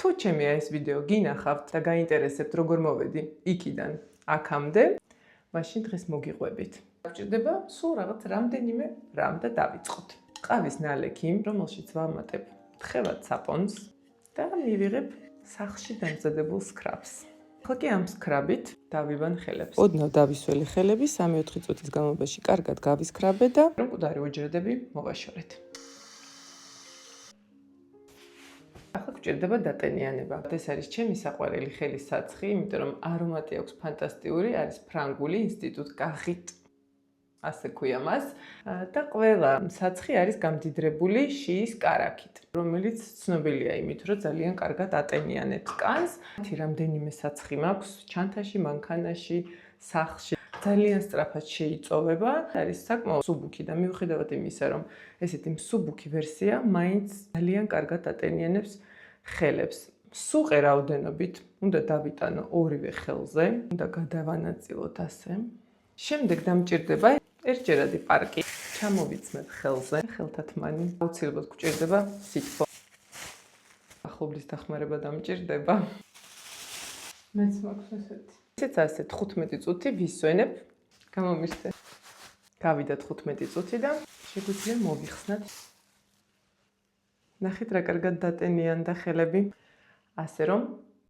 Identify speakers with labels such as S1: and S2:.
S1: თუ ჩემი ეს ვიდეო გინახავთ და გაინტერესებთ როგორ მოვედი იქიდან აქამდე, მაშინ დღეს მოგიყვებით. Გვჭირდება სულ რაღაც რამდენიმე რამ და დავიწყოთ. ყავის ნალექი, რომელშიც ვამატებ თხევად საპონს და მივიღებ სახლში დამზადებულ სკრაბს. ხო კი ამ სკრაბით დავიბან ხელებს. ოდნავ დავისველი ხელები 3-4 წუთის განმავლობაში კარგად გავისკრაბე და მკვდარი უჯრედები მოვაშორეთ. ახლა გვჭირდება დატენიანება. ეს არის ჩემი საყვარელი ხელის საცხი, იმიტომ რომ არომატი აქვს ფანტასტიკური, არის ფრანგული ინსტიტუტ კახით. ასე ქვია მას და ყველა საცხი არის გამდიდრებული შიის კარაქით, რომელიც ცნობილია იმით, რომ ძალიან კარგად ატენიანებს კანს. მათი რამდენიმე საცხი მაქვს ჩანთაში, მანქანაში, სახლში. ძალიან სწრაფად შეიწოვება. არის საკმაოდ მსუბუქი და მიუხედავად იმისა, რომ ესეთი მსუბუქი ვერსია მაინც ძალიან კარგად ატენიანებს ხელებს. სუყე რაოდენობით უნდა დავიტანო ორივე ხელზე, უნდა გადავანაწილოთ ასე. შემდეგ დამჭირდება ერთჯერადი პარკი. ჩამოვიცმებ ხელზე, ხელთათმანი. აუცილებლად გვჭირდება სითბო. ახლობლის დახმარება დამჭირდება. მეც მაქვს ესეთი. ისეც ასე 15 წუთი ვისვენებ. გამომისცე. გავიდა 15 წუთი და შეგვიძლია მოვიხსნათ. ნახეთ რა კარგად დატენიანდა ხელები. ასე რომ